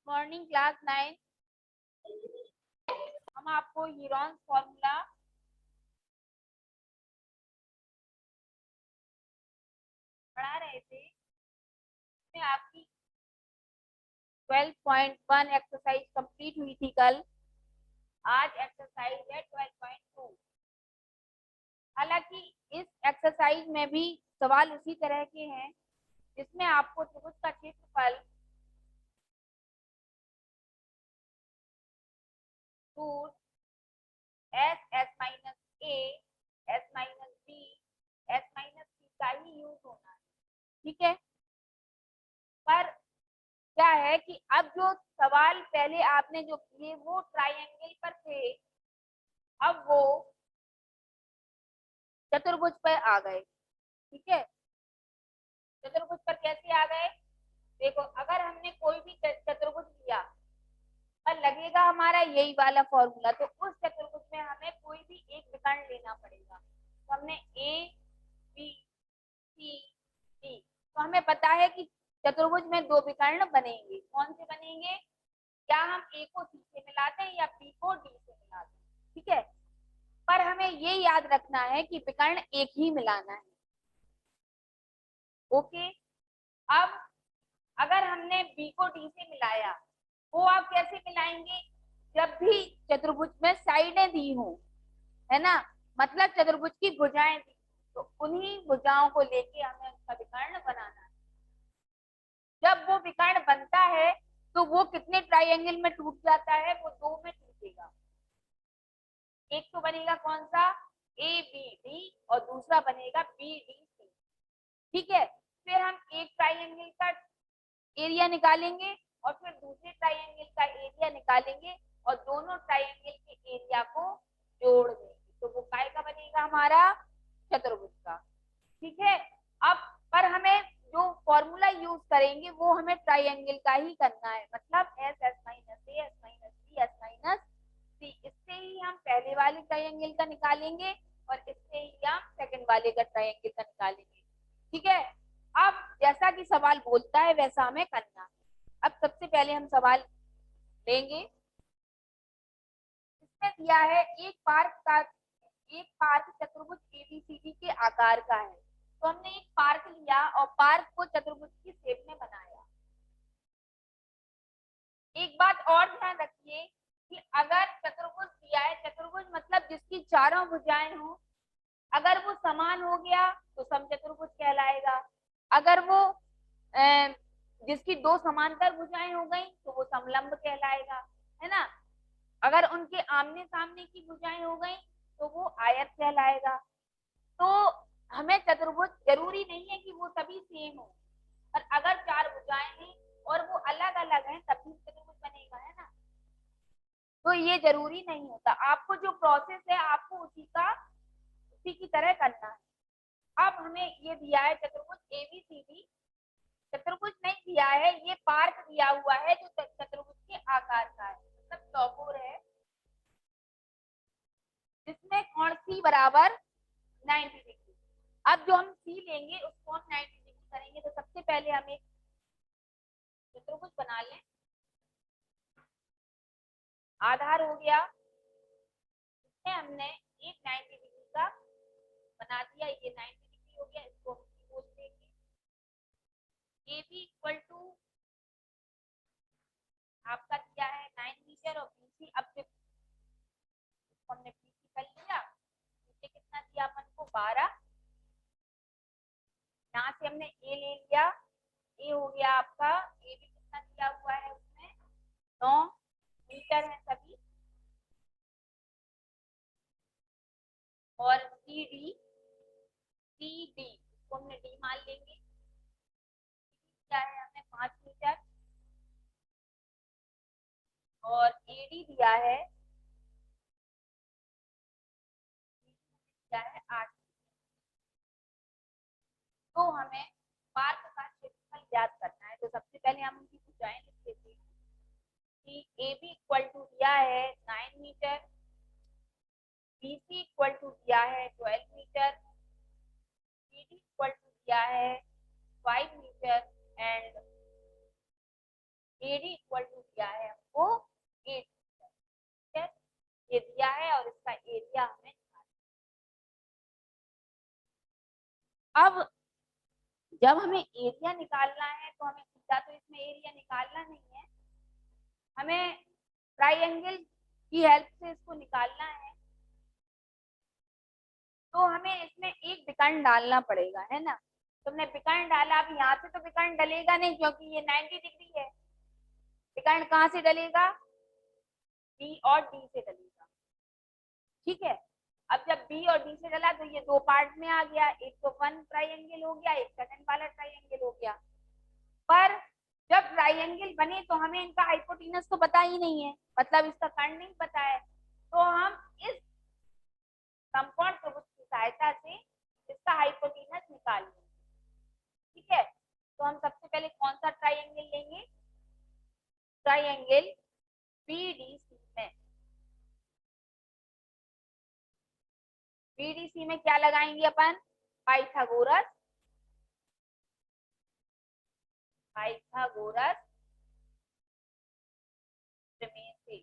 Morning class 9। हम आपको हीरॉन्स formula पढ़ा रहे थे। इसमें आपकी 12.1 एक्सरसाइज कंप्लीट हुई थी कल। आज एक्सरसाइज है 12.2। हालांकि इस एक्सरसाइज में भी सवाल उसी तरह के हैं जिसमें आपको त्रिभुज का क्षेत्रफल, सूत्र S S minus A, S minus B, S minus C का ही यूज होना है। ठीक है, पर क्या है कि अब जो सवाल पहले आपने जो किए वो ट्राइंगल पर थे, अब वो चतुर्भुज पर आ गए। ठीक है, चतुर्भुज पर कैसे आ गए? देखो, अगर हमने कोई भी चतुर्भुज लिया और लगेगा हमारा यही वाला फॉर्मूला, तो उस चतुर्भुज में हमें कोई भी एक विकर्ण लेना पड़ेगा। तो हमने ए, बी, सी, डी, तो हमें पता है कि चतुर्भुज में दो विकर्ण बनेंगे। कौन से बनेंगे? क्या हम ए को सी से मिलाते हैं या बी को डी से मिलाते हैं? ठीक है, पर हमें ये याद रखना है कि विकर्ण एक ही मिलाना है। ओके, अब अगर हमने बी को डी से मिलाया, वो आप कैसे मिलाएंगे? जब भी चतुर्भुज में साइडें दी हो, है ना, मतलब चतुर्भुज की भुजाएं दी, तो उन्हीं भुजाओं को लेके हमें उसका विकर्ण बनाना है। जब वो विकर्ण बनता है तो वो कितने ट्राइंगल में टूट जाता है? वो दो में टूटेगा। एक तो बनेगा कौन सा? ए बी डी, और दूसरा बनेगा बी डी सी। ठीक है, फिर हम एक ट्राइंगल का एरिया निकालेंगे और फिर दूसरे ट्राइंगल का एरिया निकालेंगे और दोनों ट्राइंगल के एरिया को जोड़ देंगे, तो वो काय का बनेगा? हमारा चतुर्भुज का। ठीक है, अब पर हमें जो फॉर्मूला यूज करेंगे वो हमें ट्राइंगल का ही करना है, मतलब S S minus A, S minus B, S minus C. इससे ही हम पहले वाले ट्राइंगल का निकालेंगे और इससे ही हम सेकंड वाले का ट्राइंगल का निकालेंगे। ठीक है, अब जैसा कि सवाल बोलता है वैसा हमें करना है। अब सबसे पहले हम सवाल लेंगे। इसमें दिया है एक पार्क चतुर्भुज एबीसीडी के आकार का है। तो हमने एक पार्क लिया और पार्क को चतुर्भुज की शेप में बनाया। एक बात और ध्यान रखिए कि अगर चतुर्भुज दिया है, चतुर्भुज मतलब जिसकी चारों भुजाएं हो, अगर वो समान हो गया तो समचतुर्भुज कहलाएगा। अगर वो जिसकी दो समांतर भुजाएं हो गई तो वो समलंब कहलाएगा, है ना। अगर उनके आमने सामने की भुजाएं हो गई तो वो आयत कहलाएगा। तो हमें चतुर्भुज जरूरी नहीं है कि वो सभी सेम हो, पर अगर चार भुजाएं हैं और वो अलग अलग हैं तभी चतुर्भुज बनेगा, है ना। तो ये जरूरी नहीं होता, आपको जो प्रोसेस है आपको उसी की तरह करना है। अब हमें ये दिया है चतुर्भुज एबीसीडी। चतुर्भुज नहीं दिया है, ये पार्क दिया हुआ है जो चतुर्भुज के आकार का है, मतलब चौकोर है, जिसमें कोण सी बराबर 90 डिग्री। अब जो हम सी लेंगे उसको हम 90 डिग्री करेंगे। तो सबसे पहले हम एक चतुर्भुज बना लें। आधार हो गया, इसमें हमने एक 90 डिग्री का बना दिया, ये 90 डिग्री हो गया, इसको हम सी बोल देंगे। ए बी इक्वल टू आपका दिया है 9 मीटर और बीसी, अब हमने बीसी कर लिया, नीचे कितना दिया अपन को? 12। यहाँ से हमने ए ले लिया, ए हो गया आपका, ए भी कितना दिया हुआ है उसमें? 9 मीटर है सभी। और सी डी, इसको हमने डी मान लेंगे, क्या है हमें 5 मीटर। और एडी दिया है 8। तो हमें पार्क का क्षेत्रफल ज्ञात करना है। तो सबसे पहले हम उनकी भुजाएं लिख लेते हैं कि ए बी इक्वल टू दिया है 9 meter, B C equal to दिया है 12 meter, C D equal to दिया है 5 meter and A D equal to दिया अब जब हमें एरिया निकालना है तो हमें सीधा तो इसमें एरिया निकालना नहीं है, हमें ट्राइंगल की हेल्प से इसको निकालना है। तो हमें इसमें एक विकर्ण डालना पड़ेगा, है ना। तुमने विकर्ण डाला, अब यहाँ से तो विकर्ण डलेगा नहीं क्योंकि ये 90 डिग्री है। विकर्ण कहाँ से डलेगा? बी और डी से डलेगा, ठीक है। अब जब बी और डी से डला तो ये दो पार्ट में आ गया, एक तो वन ट्राइंगल हो गया, एक सेकंड वाला ट्राइंगल हो गया। पर जब ट्राइंगल बने तो हमें इनका हाइपोटेनस तो पता ही नहीं है, मतलब इसका कर्ण नहीं पता है, तो हम इस समकोण त्रिभुज की सहायता से इसका हाइपोटेनस निकाल लेंगे, ठीक है। तो हम सबसे पहले कौन सा ट्राइंगल लेंगे? ट्राइंगल बीडीसी में, बीडीसी में क्या लगाएंगे अपन? पाइथागोरस, पाइथागोरस प्रमेय से।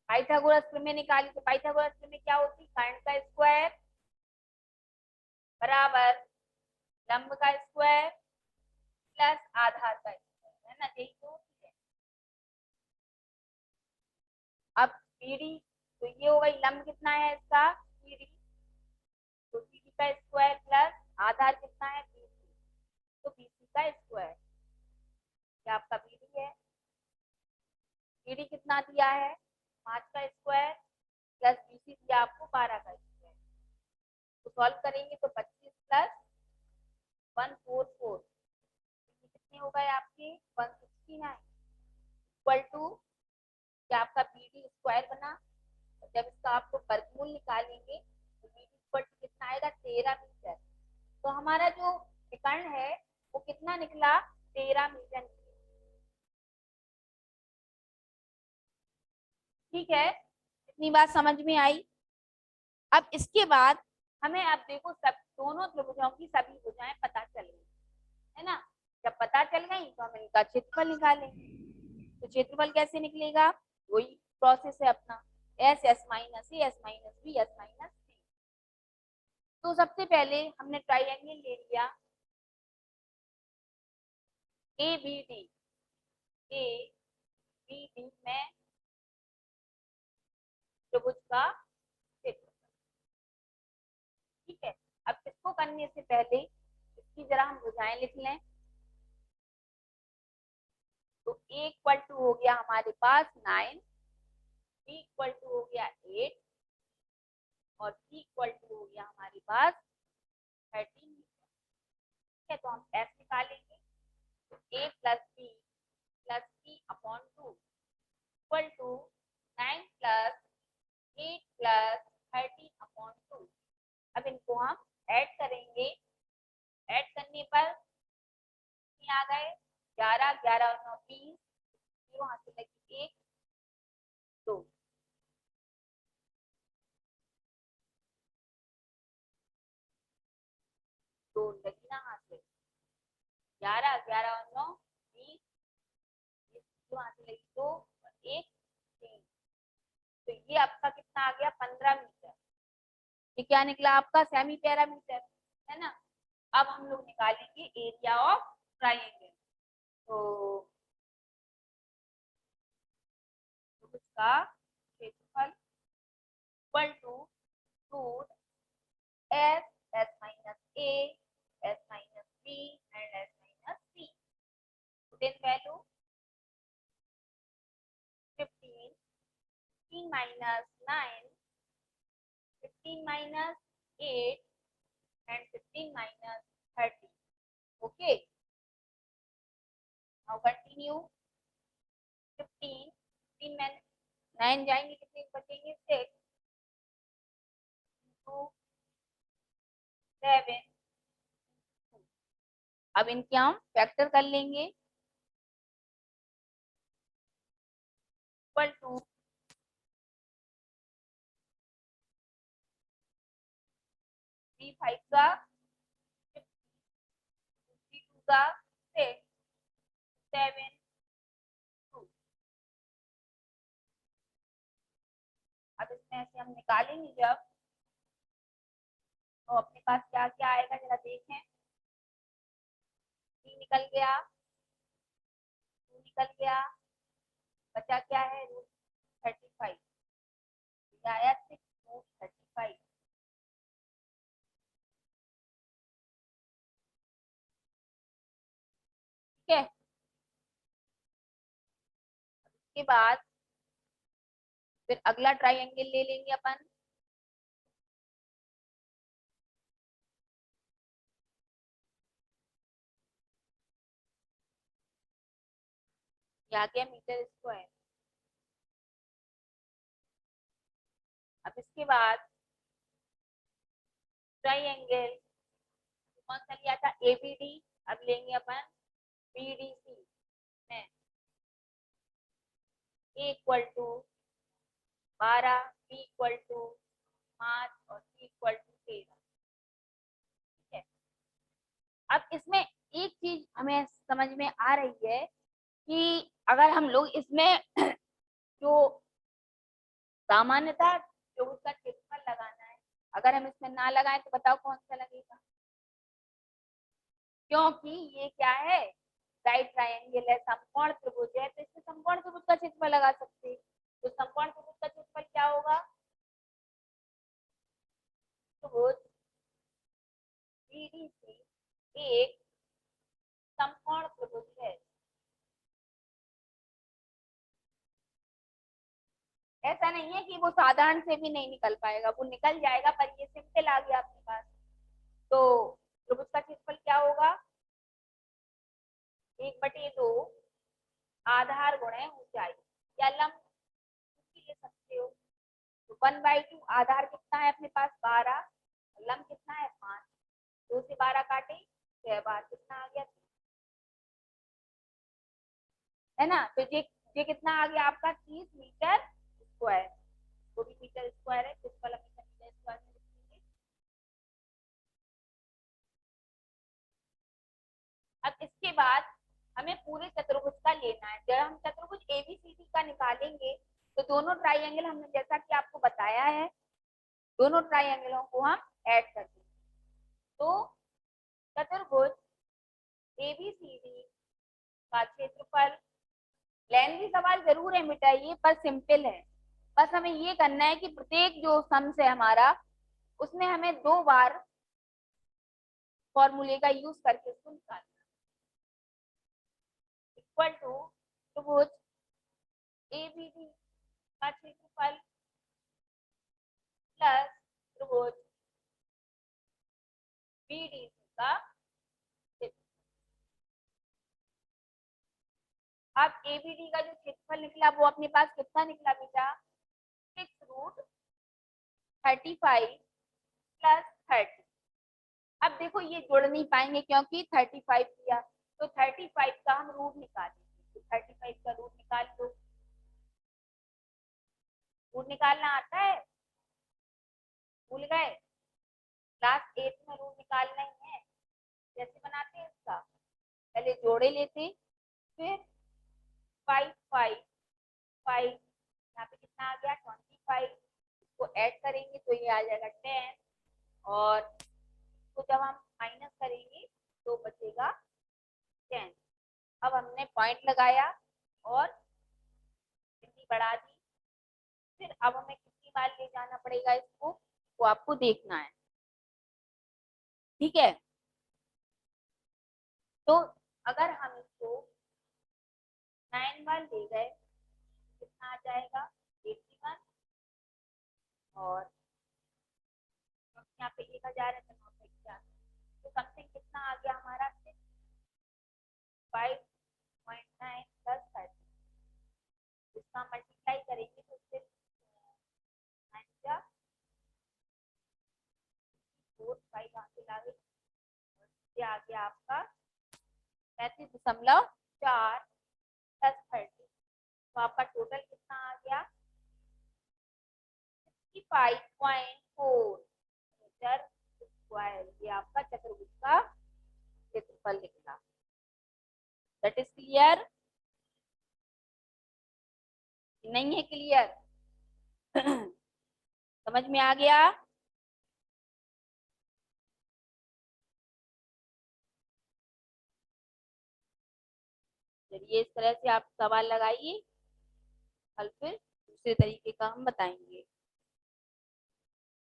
पाइथागोरस प्रमेय निकाली तो पाइथागोरस प्रमेय क्या होती? कर्ण का स्क्वायर बराबर लंब का स्क्वायर प्लस आधार का स्क्वायर, है ना, यही तो होती है। अब बीडी, तो ये हो गई, लंब कितना है इसका? बीडी, तो बीडी का स्क्वायर प्लस आधार कितना है? बीसी, तो बीसी का स्क्वायर, ये आपका बीडी है। बीडी कितना दिया है? 5 का स्क्वायर प्लस बीसी दिया आपको 12 का स्क्वायर, तो सॉल्व करेंगे तो 25 प्लस 144, कितने हो गए आपके? 169 इक्वल टू, क्या आपका बीडी स्क्वायर बना। तो जब इसका आपको वर्गमूल निकालेंगे तो बीडी इक्वल टू कितना आएगा? 13 मीटर। तो हमारा जो विकर्ण है वो कितना निकला? 13 मीटर निकला, ठीक है। इतनी बात समझ में आई। अब इसके बाद हमें, अब देखो, सब दोनों त्रिभुजों की सभी भुजाएं पता चल गई, है ना। जब पता चल गई तो हम इनका क्षेत्रफल निकालेंगे। तो क्षेत्रफल कैसे निकलेगा? वही प्रोसेस है अपना, S S minus A, S minus B, S minus C. तो सबसे पहले हमने ट्राइंगल ले लिया A B D, A B D में त्रिभुज का क्षेत्रफल, ठीक है। अब इसको करने से पहले इसकी जरा हम भुजाएं लिख लें। तो ए इक्वल टू हो गया हमारे पास 9, बी इक्वल टू हो गया 8 और सी इक्वल टू हो गया हमारे पास 13, ठीक है। तो हम एस निकालेंगे, तो A plus B upon 2 equal to 9 plus 8 plus 13 upon 2। अब इनको हम ऐड करेंगे, ऐड करने पर आ गए 11, 11 और 9 20, जीरो हाथ से लगी 1 2, दो लगी ना हाथ से, 11, 11 और 9 20, जीरो हाथ से लगी 2 और 1 3। तो ये आपका कितना आ गया? 15 मीटर। ये क्या निकला आपका? सेमी पैरामीटर, है ना। अब हम लोग निकालेंगे एरिया ऑफ ट्राइंगल। तो उसका क्षेत्रफल equal to root S, S minus A, S minus B and S minus C. Then value 15, 15 minus 9, 15 minus 8 and 15 minus 30. Okay. Now continue. 15, 15 में 9 जाएंगे, कितने बचेंगे? 6, 2, 7, 2। अब इनके हम फैक्टर कर लेंगे, इक्वल टू 3 5 का 2 का 6 7 2। अब इसमें ऐसे हम निकालेंगे जब, तो अपने पास क्या क्या आएगा जरा देखें। 3 निकल गया, 2 निकल गया, बचा क्या है √35, ये आया 6√35। ठीक है, इसके बाद फिर अगला ट्राइंगल ले लेंगे अपन। ये आ गया मीटर स्क्वायर। अब इसके बाद ट्राइंगल कौन सा लिया था, एबीडी, अब लेंगे अपन बीडीसी में। A equal to 12, B equal to 5 और सी इक्वल टू 13। ठीक है, अब इसमें एक चीज हमें समझ में आ रही है कि अगर हम लोग इसमें जो सामान्यतः जो उसका क्षेत्रफल लगाना है, अगर हम इसमें ना लगाएं तो बताओ कौन सा लगेगा, क्योंकि ये क्या है, राइट ट्रायंगल है, समकोण त्रिभुज है, तो इसमें समकोण त्रिभुज का क्षेत्रफल लगा सकते हैं। तो समकोण त्रिभुज का क्षेत्रफल क्या होगा, त्रिभुज बीडीसी एक समकोण त्रिभुज है। ऐसा नहीं है कि वो साधारण से भी नहीं निकल पाएगा, वो निकल जाएगा, पर ये सिंपल आ गया आपके पास। तो त्रिभुज का क्षेत्रफल क्या होगा, 1/2 आधार गुणे ऊंचाई, या लंब ले सकते हो। तो 1/2 आधार कितना है अपने पास 12, लंब कितना है 5, 2 से 12 काटे 6 बार, कितना आ गया, है ना। तो ये कितना आ गया आपका 30 मीटर स्क्वायर, वो भी मीटर स्क्वायर है, क्षेत्रफल हमेशा मीटर स्क्वायर में लिखेंगे। अब इसके बाद हमें पूरे चतुर्भुज का लेना है। जब हम चतुर्भुज एबीसीडी का निकालेंगे तो दोनों ट्राइंगल हमने जैसा कि आपको बताया है, दोनों ट्राइंगलों को हम ऐड कर देंगे। तो चतुर्भुज एबीसीडी का क्षेत्रफल, लेंथी सवाल जरूर है बेटा ये, पर सिंपल है। बस हमें ये करना है कि प्रत्येक जो सम्स है हमारा, उसमें हमें 2 बार फॉर्मूले का यूज करके इसको निकालना। इक्वल टू त्रिभुज एबीडी का क्षेत्रफल प्लस त्रिभुज बीडीसी का क्षेत्रफल। अब एबीडी का जो क्षेत्रफल निकला वो अपने पास कितना निकला बेटा, 6√35 प्लस 30। अब देखो ये जोड़ नहीं पाएंगे क्योंकि 35 किया, तो 35 का हम रूट निकालेंगे। तो 35 का रूट निकाल लो, रूट निकालना आता है, भूल गए, क्लास 8 में रूट निकालना ही है। जैसे बनाते हैं इसका, पहले जोड़े लेते, फिर 5 5 5, यहाँ पे कितना आ गया 25, इसको ऐड करेंगे तो ये आ जाएगा 10, और इसको जब हम माइनस करेंगे तो बचेगा 10। अब हमने पॉइंट लगाया और गिनती बढ़ा दी, फिर अब हमें कितनी बार ले जाना पड़ेगा इसको, वो आपको देखना है। ठीक है, तो अगर हम इसको 9 बार ले गए कितना आ जाएगा 81, और यहाँ पे 1000 है तो 991, तो समथिंग कितना आ गया हमारा 5.9 प्लस 30। इसका मल्टीप्लाई करेंगे तो उससे 4 5 आगे लागे, ये आ गया आपका 35.4 प्लस 30। तो आपका टोटल कितना आ गया 65.4 मीटर स्क्वायर। ये आपका चतुर्भुज का क्षेत्रफल निकला। दैट इज क्लियर, नहीं है क्लियर? समझ में आ गया? चलिए इस तरह से आप सवाल लगाइए, कल फिर दूसरे तरीके का हम बताएंगे।